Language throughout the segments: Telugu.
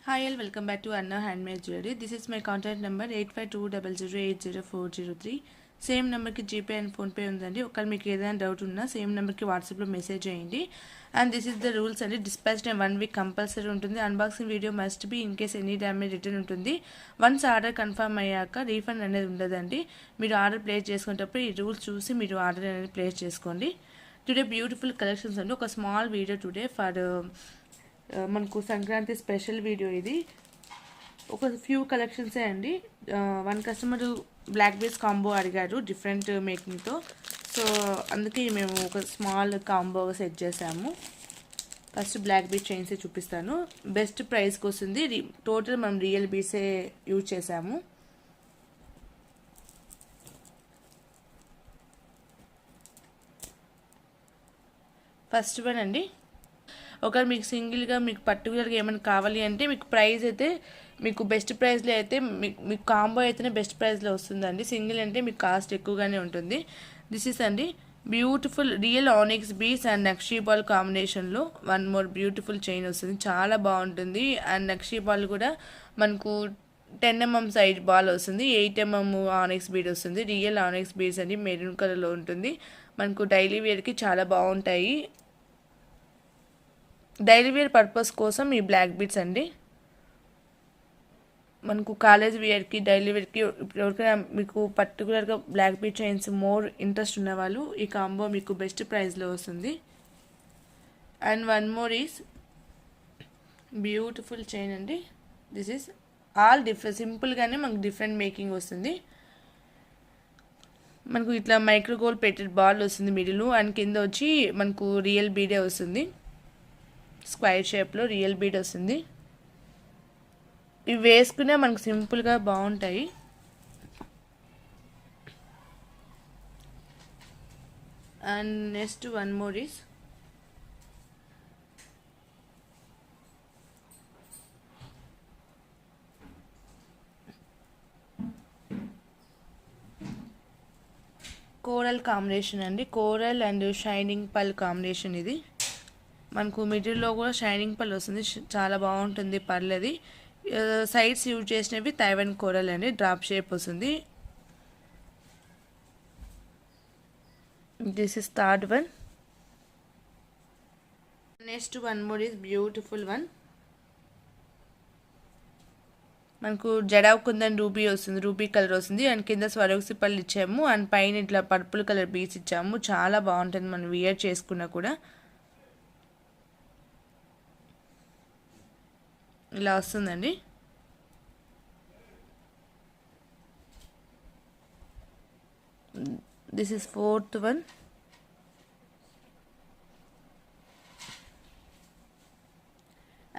Hi all, welcome back to Anna Handmade Jewelry. This is my contact number 8520080403. Same నెంబర్కి జీపే అండ్ ఫోన్పే ఉందండి. ఒకవేళ మీకు ఏదైనా డౌట్ ఉన్నా సేమ్ నెంబర్కి వాట్సాప్లో మెసేజ్ చేయండి. And this is the rules అండి. డిస్పాచ్ టైం 1 వీక్ కంపల్సరీ ఉంటుంది. Unboxing video must be in case any damage return ఉంటుంది. వన్స్ ఆర్డర్ కన్ఫర్మ్ అయ్యాక రీఫండ్ అనేది ఉండదండి. మీరు ఆర్డర్ ప్లేస్ చేసుకునేటప్పుడు ఈ రూల్స్ చూసి మీరు ఆర్డర్ అనేది ప్లేస్ చేసుకోండి. టుడే బ్యూటిఫుల్ కలెక్షన్స్ అండి. ఒక స్మాల్ వీడియో టుడే ఫర్ మనకు సంక్రాంతి స్పెషల్ వీడియో ఇది. ఒక ఫ్యూ కలెక్షన్సే అండి. One customer black base combo అడిగారు డిఫరెంట్ మేకింగ్తో. సో అందుకే మేము ఒక స్మాల్ కాంబో సెట్ చేసాము. ఫస్ట్ బ్లాక్ బీట్ చైన్సే చూపిస్తాను. బెస్ట్ ప్రైస్కి వస్తుంది. టోటల్ మనం రియల్ బీట్సే యూజ్ చేసాము. ఫస్ట్ వన్ అండి. ఒకవేళ మీకు సింగిల్గా మీకు పర్టికులర్గా ఏమైనా కావాలి అంటే మీకు ప్రైస్ అయితే మీకు బెస్ట్ ప్రైస్లో అయితే మీకు కాంబో అయితేనే బెస్ట్ ప్రైస్లో వస్తుందండి. సింగిల్ అంటే మీకు కాస్ట్ ఎక్కువగానే ఉంటుంది. దిస్ ఈస్ అండి beautiful real onyx beads and nakshi ball కాంబినేషన్లో వన్ మోర్ బ్యూటిఫుల్ చైన్ వస్తుంది. చాలా బాగుంటుంది. అండ్ నక్షీ బాల్ కూడా మనకు 10mm సైజ్ బాల్ వస్తుంది. 8mm ఆనిక్స్ బీడ్ వస్తుంది. రియల్ ఆనిక్స్ బీడ్స్ అండి. మెరూన్ కలర్లో ఉంటుంది. మనకు డైలీ వేర్కి చాలా బాగుంటాయి. డైలీ వేర్ పర్పస్ కోసం ఈ బ్లాక్ బీడ్స్ అండి. మనకు కాలేజ్ వేర్కి డైలీ వేర్కి ఎవరికైనా మీకు పర్టికులర్గా black bead chains more interest ఉన్నవాళ్ళు ఈ కాంబో మీకు బెస్ట్ ప్రైస్లో వస్తుంది. And one more is beautiful chain అండి. దిస్ ఈస్ ఆల్ డిఫరెంట్ సింపుల్గానే మనకు డిఫరెంట్ మేకింగ్ వస్తుంది. మనకు ఇట్లా మైక్రో గోల్డ్ పెట్టెడ్ బాల్ వస్తుంది మిడిల్. అండ్ కింద వచ్చి మనకు రియల్ బీడే వస్తుంది. స్క్వైర్ షేప్లో రియల్ బీడ్ వస్తుంది. ఇవి వేసుకునే మనకు సింపుల్గా బాగుంటాయి. And next one more is coral combination అండి. కోరల్ అండ్ షైనింగ్ పల్ కాంబినేషన్ ఇది. మనకు మిడిల్లో కూడా షైనింగ్ పల్ వస్తుంది. చాలా బాగుంటుంది పర్లేదు. సైడ్స్ యూజ్ చేసినవి తైవాన్ కోరల్ అండి. డ్రాప్ షేప్ వస్తుంది. This is third one. Next one more is beautiful one. మనకు జడావ్ కుందన్ రూబీ వస్తుంది. రూబీ కలర్ వస్తుంది. అండ్ కింద స్వరోక్సి పళ్ళు ఇచ్చాము. అండ్ పైన ఇట్లా పర్పుల్ కలర్ బీడ్స్ ఇచ్చాము. చాలా బాగుంటుంది మనం వియర్ చేసుకున్నా కూడా. ఇలా వస్తుందండి. This is fourth one.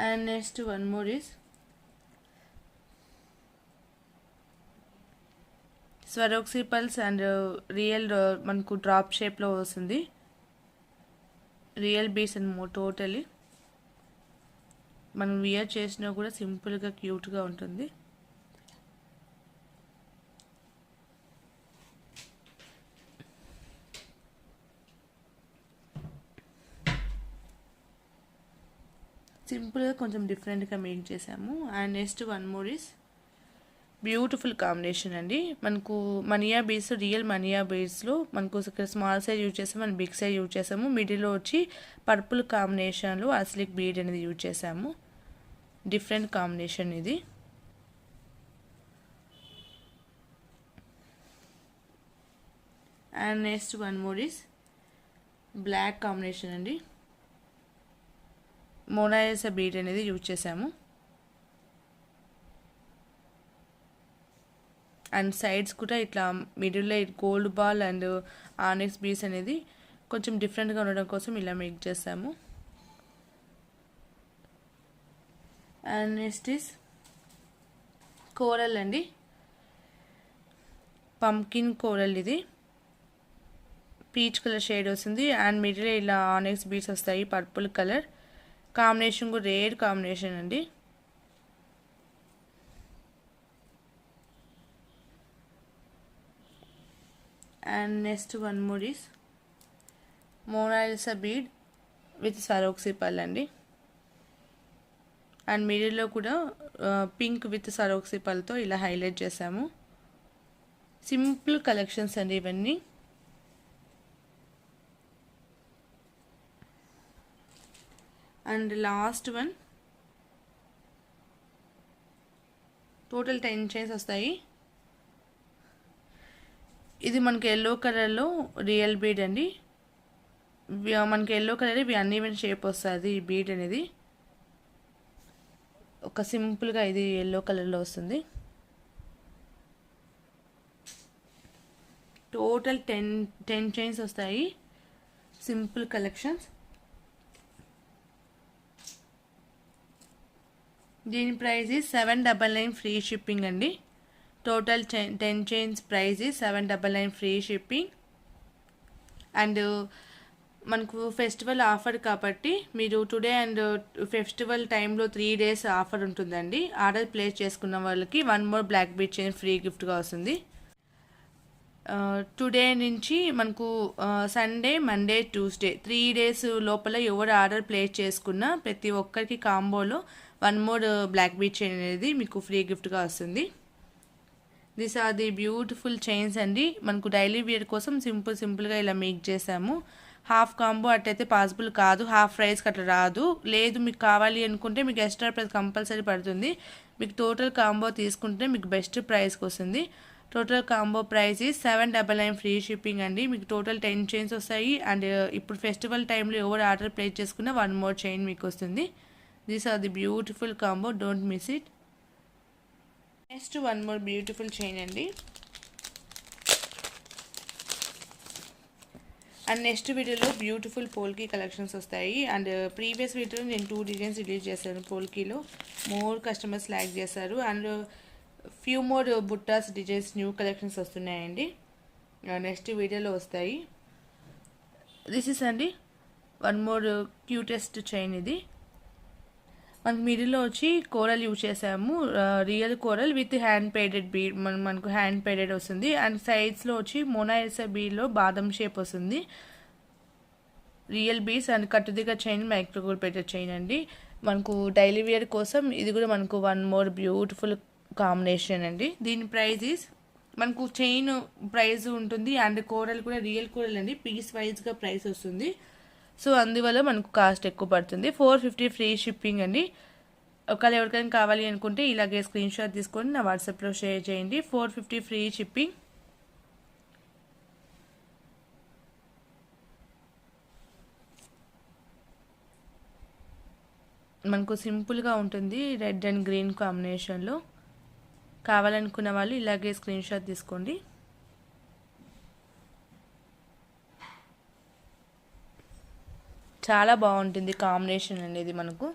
And next one more is Swarovski pearls and real మనకు డ్రాప్ షేప్లో వస్తుంది. రియల్ బీడ్స్ అండ్ టోటలీ మనం వియర్ చేసినా కూడా సింపుల్గా క్యూట్గా ఉంటుంది. సింపుల్గా కొంచెం డిఫరెంట్గా మేక్ చేసాము. And next one more is beautiful combination అండి. మనకు మనియా బీడ్స్ రియల్ మనియా బీడ్స్లో మనకు స్మాల్ సైజ్ యూజ్ చేసాము. మనం బిగ్ సైజ్ యూజ్ చేసాము. మిడిల్లో వచ్చి పర్పుల్ కాంబినేషన్లో అస్లిక్ బీడ్ అనేది యూజ్ చేసాము. డిఫరెంట్ కాంబినేషన్ ఇది. And next one more is black combination అండి. మోనాలిసా బీడ్ అనేది యూజ్ చేసాము. అండ్ సైడ్స్ కూడా ఇట్లా మిడిల్లో gold ball and onyx beads అనేది కొంచెం డిఫరెంట్గా ఉండడం కోసం ఇలా మేక్ చేసాము. అండ్ నెక్స్ట్ ఈస్ కోరల్ అండి. పంకిన్ కోరల్ ఇది. పీచ్ కలర్ షేడ్ వస్తుంది. అండ్ మిడిల్ ఇలా ఆనిక్స్ బీడ్స్ వస్తాయి. పర్పుల్ కలర్ కాంబినేషన్ కూడా రేర్ కాంబినేషన్ అండి. And next one more is Monalisa bead with Swarovski pearl అండి. అండ్ మిడిల్లో కూడా పింక్ విత్ సరోక్సీ పల్తో ఇలా హైలైట్ చేసాము. సింపుల్ కలెక్షన్స్ అండి ఇవన్నీ. And last one total 10 chains వస్తాయి. ఇది మనకి ఎల్లో కలర్లో రియల్ బీడ్ అండి. మనకి ఎల్లో కలర్ ఇవి అన్ఈవెన్ షేప్ వస్తుంది ఈ బీడ్ అనేది. ఒక సింపుల్గా ఇది ఎల్లో కలర్లో వస్తుంది. టోటల్ 10 చైన్స్ వస్తాయి. Simple collections. దీని ప్రైస్ 799 ఫ్రీ షిప్పింగ్ అండి. Total 10 chains price 799 free shipping. And మనకు ఫెస్టివల్ ఆఫర్ కాబట్టి మీరు టుడే అండ్ ఫెస్టివల్ టైంలో 3 days ఆఫర్ ఉంటుందండి. ఆర్డర్ ప్లేస్ చేసుకున్న వాళ్ళకి 1 more black bead chain free గిఫ్ట్గా వస్తుంది. టుడే నుంచి మనకు సండే, మండే, ట్యూస్డే 3 days లోపల ఎవరు ఆర్డర్ ప్లేస్ చేసుకున్నా ప్రతి ఒక్కరికి కాంబోలో 1 more బ్లాక్ బీట్ చైన్ అనేది మీకు ఫ్రీ గిఫ్ట్గా వస్తుంది. This are the beautiful chains అండి. మనకు డైలీ వేర్ కోసం సింపుల్గా ఇలా మేక్ చేసాము. హాఫ్ కాంబో అట్టయితే పాసిబుల్ కాదు, హాఫ్ ప్రైస్కి అట్లా రాదు. లేదు మీకు కావాలి అనుకుంటే మీకు ఎక్స్ట్రా ప్రైస్ కంపల్సరీ పడుతుంది. మీకు టోటల్ కాంబో తీసుకుంటే మీకు బెస్ట్ ప్రైస్కి వస్తుంది. Total combo price 799 free shipping అండి. మీకు టోటల్ 10 చైన్స్ వస్తాయి. అండ్ ఇప్పుడు ఫెస్టివల్ టైంలో ఎవరు ఆర్డర్ ప్లేస్ చేసుకున్నా 1 more చైన్ మీకు వస్తుంది. These are the beautiful combo, don't miss it. Next 1 more beautiful chain అండి. అండ్ నెక్స్ట్ వీడియోలో బ్యూటిఫుల్ పోల్కీ కలెక్షన్స్ వస్తాయి. అండ్ ప్రీవియస్ వీడియోలో నేను 2 డిజైన్స్ రిలీజ్ చేశాను పోల్కీలో. మోర్ కస్టమర్స్ లైక్ చేశారు. అండ్ ఫ్యూ మోర్ బుట్టాస్ డిజైన్స్ న్యూ కలెక్షన్స్ వస్తున్నాయండి, నెక్స్ట్ వీడియోలో వస్తాయి. దిస్ ఇస్ అండి 1 more క్యూటెస్ట్ చైన్. ఇది మనకు మిడిల్లో వచ్చి కోరల్ యూజ్ చేసాము, real coral with hand painted bead. మనకు హ్యాండ్ పేడెడ్ వస్తుంది. అండ్ సైడ్స్లో వచ్చి మొనాలిసా బీడ్లో బాదం షేప్ వస్తుంది. రియల్ బీడ్స్ అండ్ కట్టుదిగా చైన్ మైక్రోగోల్డ్ పెట్టెడ్ చైన్ అండి. మనకు డైలీ వేర్ కోసం ఇది కూడా మనకు 1 more బ్యూటిఫుల్ కాంబినేషన్ అండి. దీని ప్రైస్ మనకు చైన్ ప్రైస్ ఉంటుంది అండ్ కోరల్ కూడా రియల్ కోరల్ అండి, పీస్ వైజ్గా ప్రైస్ వస్తుంది. సో అందువల్ల మనకు కాస్ట్ ఎక్కువ పడుతుంది. 450 ఫ్రీ షిప్పింగ్ అండి. ఒకవేళ ఎవరికైనా కావాలి అనుకుంటే ఇలాగే స్క్రీన్ షాట్ తీసుకొని నా వాట్సాప్లో షేర్ చేయండి. 450 ఫ్రీ షిప్పింగ్. మనకు సింపుల్గా ఉంటుంది, రెడ్ అండ్ గ్రీన్ కాంబినేషన్లో. కావాలనుకున్న వాళ్ళు ఇలాగే స్క్రీన్ షాట్ తీసుకోండి. చాలా బాగుంటుంది కాంబినేషన్ అనేది మనకు.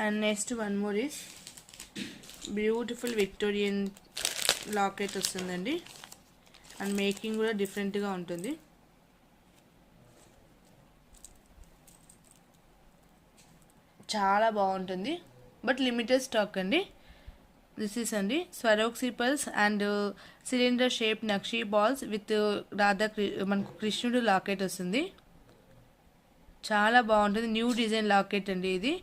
And next 1 more is beautiful Victorian locket వస్తుందండి. అండ్ మేకింగ్ కూడా డిఫరెంట్గా ఉంటుంది. చాలా బాగుంటుంది, బట్ లిమిటెడ్ స్టాక్ అండి. దిస్ ఈస్ అండి Swarovski pearls and cylinder shape nakshi balls with మనకు కృష్ణుడు లాకెట్ వస్తుంది. చాలా బాగుంటుంది, న్యూ డిజైన్ లాకెట్ అండి. ఇది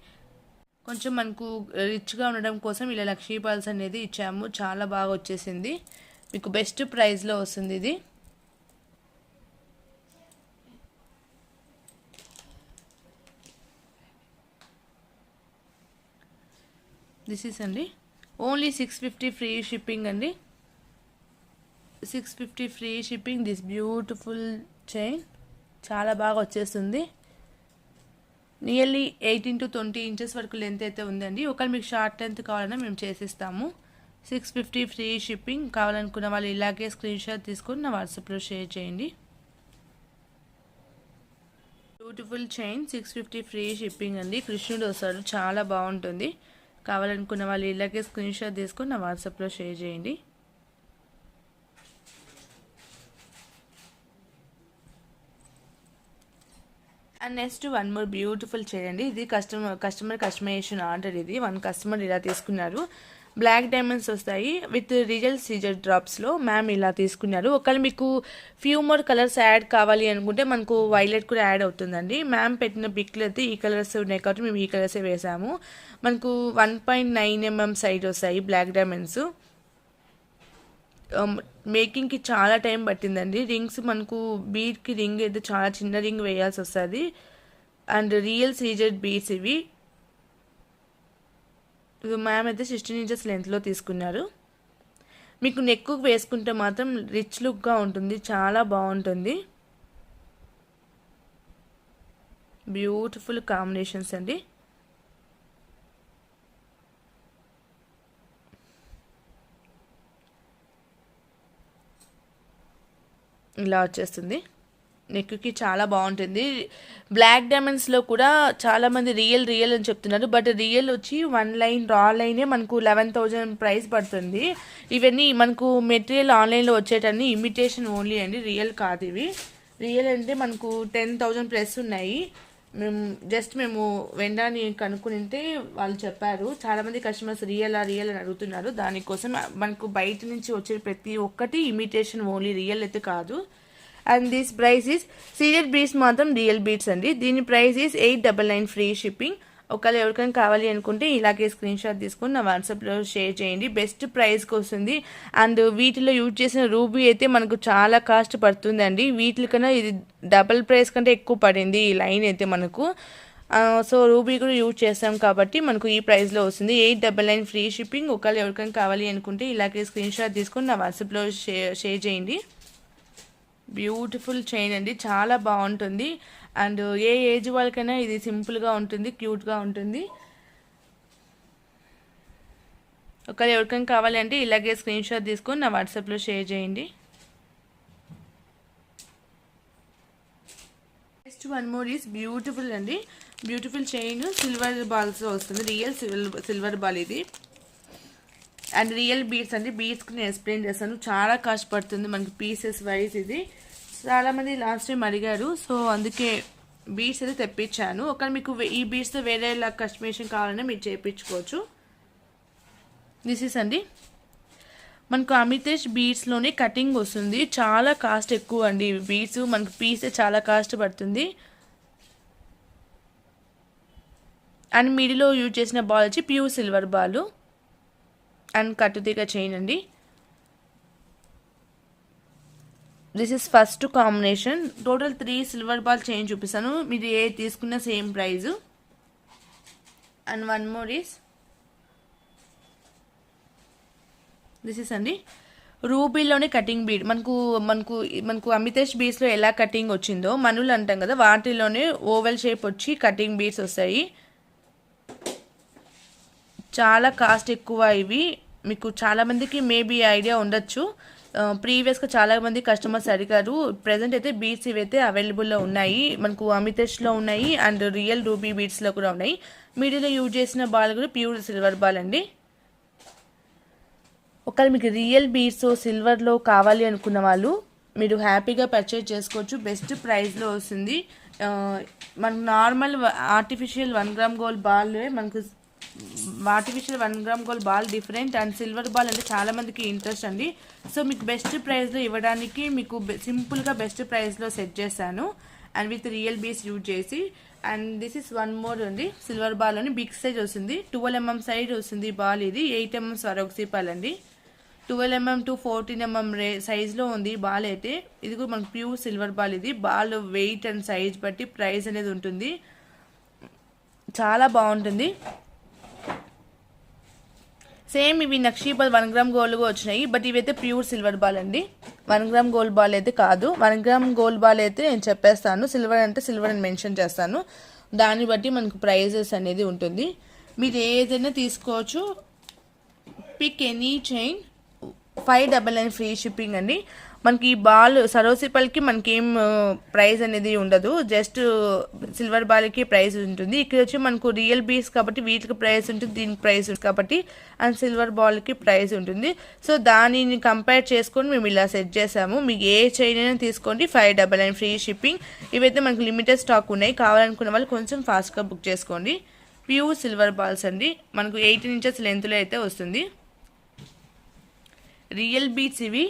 కొంచెం మనకు రిచ్గా ఉండడం కోసం ఇలా నక్షీ బాల్స్ అనేది ఇచ్చాము. చాలా బాగా వచ్చేసింది, మీకు బెస్ట్ ప్రైస్లో వస్తుంది ఇది. దిస్ ఈస్ అండి ఓన్లీ 650 ఫ్రీ షిప్పింగ్ అండి. 650 free shipping. This beautiful chain చాలా బాగా వచ్చేస్తుంది. నియర్లీ 18 to 20 inches వరకు లెంత్ అయితే ఉందండి. ఒకవేళ మీకు షార్ట్ లెంత్ కావాలన్నా మేము చేసిస్తాము. 650 ఫ్రీ షిప్పింగ్. కావాలనుకున్న వాళ్ళు ఇలాగే స్క్రీన్ షాట్ తీసుకొని నా వాట్సాప్లో షేర్ చేయండి. బ్యూటిఫుల్ చైన్ 650 ఫ్రీ షిప్పింగ్ అండి. కృష్ణుడు వస్తాడు, చాలా బాగుంటుంది. కావాలనుకున్న వాళ్ళు ఇలాగే స్క్రీన్ షాట్ తీసుకొని నా వాట్సాప్లో షేర్ చేయండి. And next 1 more beautiful chain అండి. ఇది కస్టమైజేషన్ ఆర్డర్. ఇది 1 customer ఇలా తీసుకున్నారు. బ్లాక్ డైమండ్స్ వస్తాయి విత్ రియల్ సీజర్ డ్రాప్స్లో. మ్యామ్ ఇలా తీసుకున్నారు. ఒకవేళ మీకు ఫ్యూ మోర్ కలర్స్ యాడ్ కావాలి అనుకుంటే మనకు వైలెట్ కూడా యాడ్ అవుతుందండి. మ్యామ్ పెట్టిన పిక్లు అయితే ఈ కలర్స్ ఉన్నాయి కాబట్టి మేము ఈ కలర్సే వేసాము. మనకు 1.9 mm సైజ్ వస్తాయి బ్లాక్ డైమండ్స్. మేకింగ్కి చాలా టైం పట్టిందండి. రింగ్స్ మనకు బీడ్కి రింగ్ అయితే చాలా చిన్న రింగ్ వేయాల్సి వస్తుంది. అండ్ రియల్ సీజెడ్ బీడ్స్ ఇవి. మ్యామ్ అయితే 16 inches లెంత్లో తీసుకున్నారు. మీకు నెక్కు వేసుకుంటే మాత్రం రిచ్ లుక్గా ఉంటుంది, చాలా బాగుంటుంది. బ్యూటిఫుల్ కాంబినేషన్స్ అండి. ఇలా వచ్చేస్తుంది. నెక్కి చాలా బాగుంటుంది. బ్లాక్ డైమండ్స్లో కూడా చాలామంది రియల్ అని చెప్తున్నారు. బట్ రియల్ వచ్చి 1 లైన్ రా లైనే మనకు 11,000 ప్రైస్ పడుతుంది. ఇవన్నీ మనకు మెటీరియల్ ఆన్లైన్లో వచ్చేటన్నీ ఇమిటేషన్ ఓన్లీ అండి, రియల్ కాదు ఇవి. రియల్ అంటే మనకు 10,000 ప్లస్ ఉన్నాయి. మేము వెండాని కనుక్కుంటే వాళ్ళు చెప్పారు. చాలామంది కస్టమర్స్ రియల్ అని అడుగుతున్నారు. దానికోసం మనకు బయట నుంచి వచ్చే ప్రతి ఒక్కటి ఇమిటేషన్ ఓన్లీ, రియల్ అయితే కాదు. And this price is serial beads మాత్రం రియల్ బీడ్స్ అండి. దీని ప్రైస్ ఈస్ 899 ఫ్రీ షిప్పింగ్. ఒకవేళ ఎవరికైనా కావాలి అనుకుంటే ఇలాగే స్క్రీన్ షాట్ తీసుకొని నా వాట్సాప్లో షేర్ చేయండి. బెస్ట్ ప్రైస్కి వస్తుంది. అండ్ వీటిలో యూజ్ చేసిన రూబీ అయితే మనకు చాలా కాస్ట్ పడుతుందండి. వీటికన్నా ఇది డబల్ ప్రైస్ కంటే ఎక్కువ పడింది ఈ లైన్ అయితే మనకు. సో రూబీ కూడా యూజ్ చేస్తాం కాబట్టి మనకు ఈ ప్రైస్లో వస్తుంది. 899 ఫ్రీ షిప్పింగ్. ఒకవేళ ఎవరికైనా కావాలి అనుకుంటే ఇలాగే స్క్రీన్ షాట్ తీసుకొని నా వాట్సాప్లో షేర్ చేయండి. బ్యూటిఫుల్ చైన్ అండి, చాలా బాగుంటుంది. అండ్ ఏ ఏజ్ వాళ్ళకైనా ఇది సింపుల్గా ఉంటుంది, క్యూట్గా ఉంటుంది. ఒకవేళ ఎవరికైనా కావాలి అంటే ఇలాగే స్క్రీన్ షాట్ తీసుకొని నా వాట్సాప్లో షేర్ చేయండి. Next one more is beautiful అండి. బ్యూటిఫుల్ చైన్ సిల్వర్ బాల్స్ వస్తుంది. రియల్ సిల్వర్ బాల్ ఇది. అండ్ రియల్ బీడ్స్ అండి. బీడ్స్కి నేను ఎక్స్ప్లెయిన్ చేస్తాను. చాలా కాస్ట్ పడుతుంది మనకి పీసెస్ వైజ్. ఇది చాలామంది లాస్ట్ టైం అడిగారు, సో అందుకే బీడ్స్ అయితే తెప్పించాను. ఒకవేళ మీకు ఈ బీడ్స్తో వేరే కస్టమైజేషన్ కావాలన్నా మీరు చేయించుకోవచ్చు. దిస్ ఈస్ అండి మనకు అమితేష్ బీడ్స్లోనే కటింగ్ వస్తుంది. చాలా కాస్ట్ ఎక్కువ అండి ఈ బీడ్స్. మనకు పీసే చాలా కాస్ట్ పడుతుంది. అండ్ మిడిలో యూజ్ చేసిన బాల్ వచ్చి ప్యూర్ సిల్వర్ బాల్ అండ్ కట్టుతీగ చైన్ అండి. This is first combination. Total 3 silver ball chain చూపిస్తాను. మీరు ఏ తీసుకున్న same price. And one more is this is అండి రూబీలోనే కటింగ్ బీడ్. మనకు అమితేష్ బీడ్స్లో ఎలా కటింగ్ వచ్చిందో మనులు అంటాం కదా, వాటిలోనే ఓవెల్ షేప్ వచ్చి కటింగ్ బీడ్స్ వస్తాయి. చాలా కాస్ట్ ఎక్కువ ఇవి. మీకు చాలామందికి మేబీ ఐడియా ఉండొచ్చు. ప్రీవియస్గా చాలామంది కస్టమర్స్ అడిగారు. ప్రజెంట్ అయితే బీడ్స్ ఇవైతే అవైలబుల్లో ఉన్నాయి. మనకు అమితేష్లో ఉన్నాయి అండ్ రియల్ రూబీ బీడ్స్లో కూడా ఉన్నాయి. మీడియాలో యూజ్ చేసిన బాల్ కూడా ప్యూర్ సిల్వర్ బాల్ అండి. ఒకవేళ మీకు రియల్ బీడ్స్ సిల్వర్లో కావాలి అనుకున్న వాళ్ళు మీరు హ్యాపీగా పర్చేజ్ చేసుకోవచ్చు. బెస్ట్ ప్రైస్లో వస్తుంది. మనకు normal artificial 1 gram gold ball మనకు artificial 1 gram gold ball different and silver ball అంటే చాలామందికి ఇంట్రెస్ట్ అండి. సో మీకు బెస్ట్ ప్రైస్లో ఇవ్వడానికి మీకు సింపుల్గా బెస్ట్ ప్రైస్లో సెట్ చేశాను అండ్ విత్ రియల్ బీస్ యూజ్ చేసి. And this is one more అండి సిల్వర్ బాల్ అని బిగ్ సైజ్ వస్తుంది. 12 mm సైజ్ వస్తుంది బాల్. ఇది 8 mm స్వరోక్సిపాల్ అండి. 12 mm to 14 mm సైజ్లో ఉంది బాల్ అయితే. ఇది కూడా మనకు ప్యూర్ సిల్వర్ బాల్. ఇది బాల్ వెయిట్ అండ్ సైజ్ బట్టి ప్రైస్ అనేది ఉంటుంది. చాలా బాగుంటుంది. సేమ్ ఇవి నక్షీ బాల్ 1 గ్రామ్ గోల్డ్ వచ్చినాయి. బట్ ఇవైతే ప్యూర్ సిల్వర్ బాల్ అండి. 1 గ్రామ్ గోల్డ్ బాల్ అయితే కాదు. 1 గ్రామ్ గోల్డ్ బాల్ అయితే నేను చెప్పేస్తాను. సిల్వర్ అంటే సిల్వర్ అని మెన్షన్ చేస్తాను. దాన్ని బట్టి మనకు ప్రైజెస్ అనేది ఉంటుంది. మీరు ఏదైనా తీసుకోవచ్చు. Pick any chain 599 free shipping అండి. మనకి ఈ బాల్ సరోసిపల్కి మనకేం ప్రైస్ అనేది ఉండదు. జస్ట్ సిల్వర్ బాల్కి ప్రైస్ ఉంటుంది. ఇక్కడ వచ్చి మనకు రియల్ బీడ్స్ కాబట్టి వీటికి ప్రైస్ ఉంటుంది, దీనికి ప్రైస్ ఉంటుంది కాబట్టి అండ్ సిల్వర్ బాల్కి ప్రైస్ ఉంటుంది. సో దానిని కంపేర్ చేసుకొని మేము ఇలా సెట్ చేసాము. మీకు ఏ చైన్ అయినా తీసుకోండి. 599 ఫ్రీ షిప్పింగ్. ఇవైతే మనకు లిమిటెడ్ స్టాక్ ఉన్నాయి. కావాలనుకున్న వాళ్ళు కొంచెం ఫాస్ట్గా బుక్ చేసుకోండి. ప్యూర్ సిల్వర్ బాల్స్ అండి. మనకు 18 inches లెంత్లో అయితే వస్తుంది. రియల్ బీట్స్ ఇవి.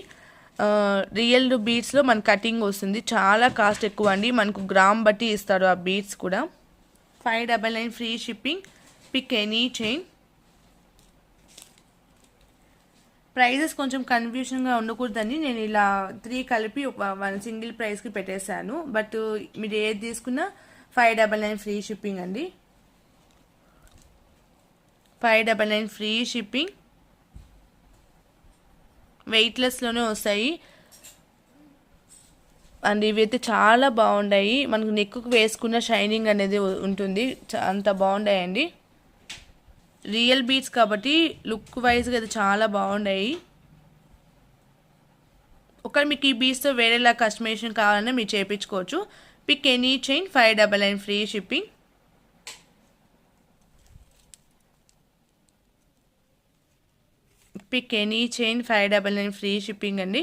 రియల్ బీట్స్లో మన కటింగ్ వస్తుంది. చాలా కాస్ట్ ఎక్కువ అండి. మనకు గ్రామ్ బట్టి ఇస్తారు ఆ బీట్స్ కూడా. 599 free shipping. Pick any chain. Prices కొంచెం కన్ఫ్యూషన్గా ఉండకూడదని నేను ఇలా 3 కలిపి వన్ సింగిల్ ప్రైస్కి పెట్టేశాను. బట్ మీరు ఏది తీసుకున్నా 599 ఫ్రీ షిప్పింగ్ అండి. 599 ఫ్రీ షిప్పింగ్. వెయిట్లెస్లోనే వస్తాయి అండ్ ఇవి అయితే చాలా బాగున్నాయి. మనకు నెక్కు వేసుకున్న షైనింగ్ అనేది ఉంటుంది. అంత బాగున్నాయండి. రియల్ బీట్స్ కాబట్టి లుక్ వైజ్గా అయితే చాలా బాగున్నాయి. ఒకవేళ మీకు ఈ బీట్స్తో వేరేలా కస్టమైజేషన్ కావాలన్నా మీరు చేయించుకోవచ్చు. Pick any chain 599 free shipping. Pick any chain 599 free shipping అండి.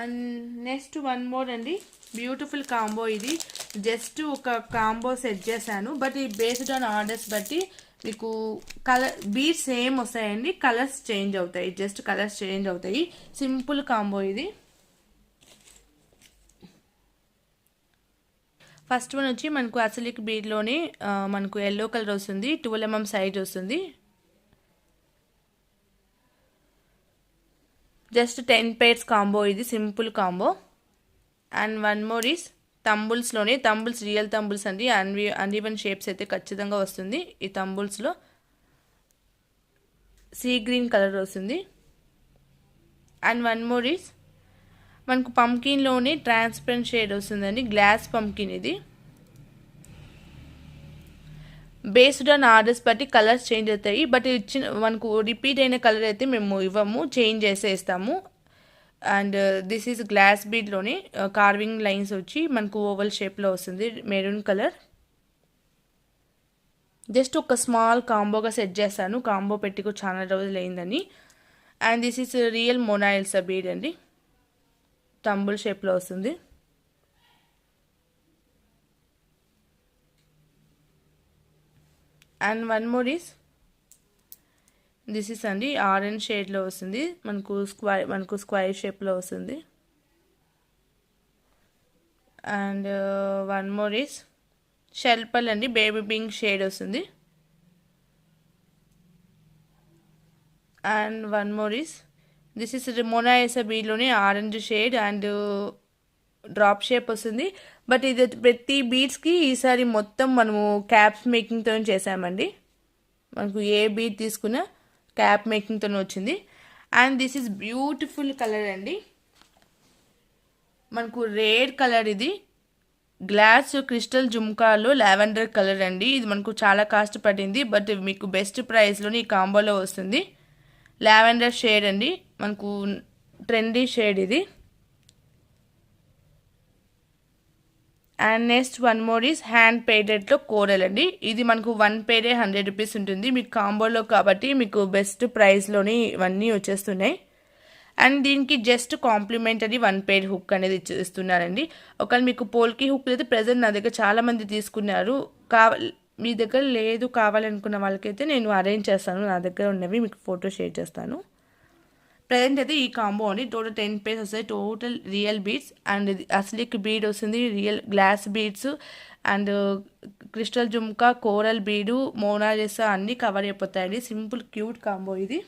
అండ్ నెక్స్ట్ వన్ మోర్ అండి. Beautiful combo. ఇది జస్ట్ ఒక కాంబో సెట్ చేశాను. బట్ ఈ బేస్డ్ ఆన్ ఆర్డర్స్ బట్టి మీకు కలర్ బీట్స్ సేమ్ వస్తాయండి. కలర్స్ చేంజ్ అవుతాయి. జస్ట్ కలర్స్ చేంజ్ అవుతాయి. సింపుల్ కాంబో ఇది. ఫస్ట్ వన్ వచ్చి మనకు అసలిక్ బీడ్లోనే మనకు ఎల్లో కలర్ వస్తుంది. 12 mm సైజ్ వస్తుంది. జస్ట్ 10 pairs కాంబో ఇది. Simple combo. And one more is తంబుల్స్లోనే. తంబుల్స్ రియల్ తంబుల్స్ అండి. అన్ఈవెన్ షేప్స్ అయితే ఖచ్చితంగా వస్తుంది. ఈ తంబుల్స్లో సీ గ్రీన్ కలర్ వస్తుంది. అండ్ వన్ మోర్ ఈస్ మనకు పంకిన్లోనే ట్రాన్స్పరెంట్ షేడ్ వస్తుందండి. గ్లాస్ పంకిన్ ఇది. బేస్డ్ ఆన్ ఆర్డర్స్ బట్టి కలర్స్ చేంజ్ అవుతాయి. బట్ ఇచ్చిన మనకు రిపీట్ అయిన కలర్ అయితే మేము ఇవ్వము, చేంజ్ చేసేస్తాము. అండ్ దిస్ ఈజ్ గ్లాస్ బీడ్లోనే కార్వింగ్ లైన్స్ వచ్చి మనకు ఓవల్ షేప్లో వస్తుంది. Maroon colour. జస్ట్ ఒక స్మాల్ కాంబోగా సెట్ చేస్తాను. కాంబో పెట్టి కూడా చాలా రోజులు అయిందని. And this is real Monalisa bead అండి. తంబుల్ షేప్లో వస్తుంది. And one more is this is అండి ఆరెంజ్ షేడ్లో వస్తుంది. మనకు స్క్వైర్ షేప్లో వస్తుంది. And one more is shell pearl అండి. బేబీ పింక్ షేడ్ వస్తుంది. And one more is this is మొనాయిసా బీడ్లోనే orange shade and drop shape వస్తుంది. బట్ ఇది ప్రతి బీడ్స్కి ఈసారి మొత్తం మనము క్యాప్స్ మేకింగ్తో చేసామండి. మనకు ఏ బీడ్ తీసుకున్నా క్యాప్ మేకింగ్తో వచ్చింది. And this is beautiful colour అండి. మనకు రేర్ కలర్ ఇది. గ్లాస్ క్రిస్టల్ జుమ్కాలో లావెండర్ కలర్ అండి. ఇది మనకు చాలా కాస్ట్ పడింది. బట్ మీకు బెస్ట్ ప్రైస్లోని ఈ కాంబోలో వస్తుంది. లావెండర్ షేడ్ అండి. మనకు ట్రెండీ షేడ్ ఇది. And next one more is hand పెయిడెడ్లో కోరల్ అండి. ఇది మనకు 1 pair 100 rupees ఉంటుంది. మీకు కాంబోలో కాబట్టి మీకు బెస్ట్ ప్రైస్లోని ఇవన్నీ వచ్చేస్తున్నాయి. అండ్ దీనికి జస్ట్ కాంప్లిమెంటరీ 1 pair హుక్ అనేది ఇస్తున్నారండి. ఒకవేళ మీకు పోల్కి హుక్ అయితే ప్రెజెంట్ నా దగ్గర చాలామంది తీసుకున్నారు. మీ దగ్గర లేదు కావాలనుకున్న వాళ్ళకైతే నేను అరేంజ్ చేస్తాను. నా దగ్గర ఉన్నవి మీకు ఫోటో షేర్ చేస్తాను. ప్రజెంట్ అయితే ఈ కాంబో అండి. టోటల్ 10 pairs వస్తాయి. టోటల్ రియల్ బీడ్స్ అండ్ అస్లిక్ బీడ్ వస్తుంది. Real glass beads and crystal jhumka, coral bead, Monalisa అన్నీ కవర్ అయిపోతాయండి. సింపుల్ క్యూట్ కాంబో ఇది.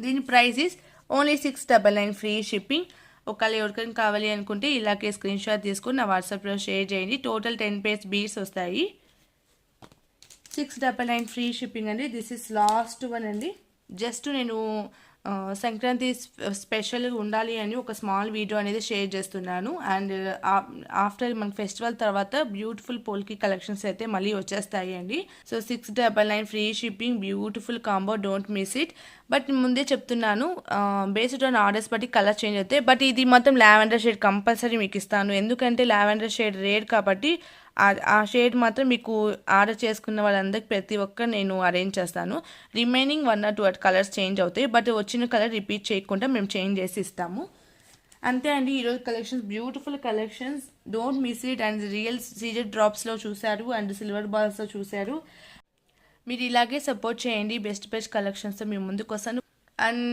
దీని price is only 699 free shipping. ఒకవేళ ఎవరికైనా కావాలి అనుకుంటే ఇలాగే స్క్రీన్ షాట్ తీసుకుని నా వాట్సాప్లో షేర్ చేయండి. టోటల్ 10 pairs బీడ్స్ వస్తాయి. 699 ఫ్రీ షిప్పింగ్ అండి. దిస్ ఈస్ లాస్ట్ వన్ అండి. జస్ట్ నేను సంక్రాంతి స్పెషల్ ఉండాలి అని ఒక స్మాల్ వీడియో అనేది షేర్ చేస్తున్నాను. అండ్ ఆఫ్టర్ మన ఫెస్టివల్ తర్వాత బ్యూటిఫుల్ పోల్కి కలెక్షన్స్ అయితే మళ్ళీ వచ్చేస్తాయి అండి. So 699 free shipping. Beautiful combo. Don't miss it. But ముందే చెప్తున్నాను బేస్డ్ ఆన్ ఆర్డర్స్ బట్టి కలర్ చేంజ్ అవుతాయి. బట్ ఇది మాత్రం లావెండర్ షేడ్ కంపల్సరీ మీకు ఇస్తాను. ఎందుకంటే లావెండర్ షేడ్ రేర్ కాబట్టి ఆ షేడ్ మాత్రం మీకు ఆర్డర్ చేసుకున్న వాళ్ళందరికీ ప్రతి ఒక్కరు నేను అరేంజ్ చేస్తాను. రిమైనింగ్ 1 or 2 కలర్స్ చేంజ్ అవుతాయి. బట్ వచ్చిన కలర్ రిపీట్ చేయకుండా మేము చేంజ్ చేసి ఇస్తాము. అంతే అండి, ఈరోజు collections beautiful collections, don't miss it. And real CZ డ్రాప్స్లో చూశారు అండ్ సిల్వర్ బాల్స్లో చూశారు. మీరు ఇలాగే సపోర్ట్ చేయండి. బెస్ట్ కలెక్షన్స్తో మీ ముందుకు వస్తాను. And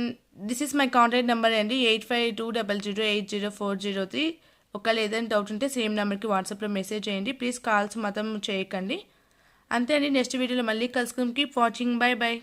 this is my contact number అండి, 8520080403. ఒకవేళ ఏదైనా డౌట్ ఉంటే సేమ్ నెంబర్కి వాట్సాప్లో మెసేజ్ చేయండి. ప్లీజ్ కాల్స్ మాత్రం చేయకండి. అంతే అండి, నెక్స్ట్ వీడియోలో మళ్ళీ కలుసుకుందాం. Keep watching, by by.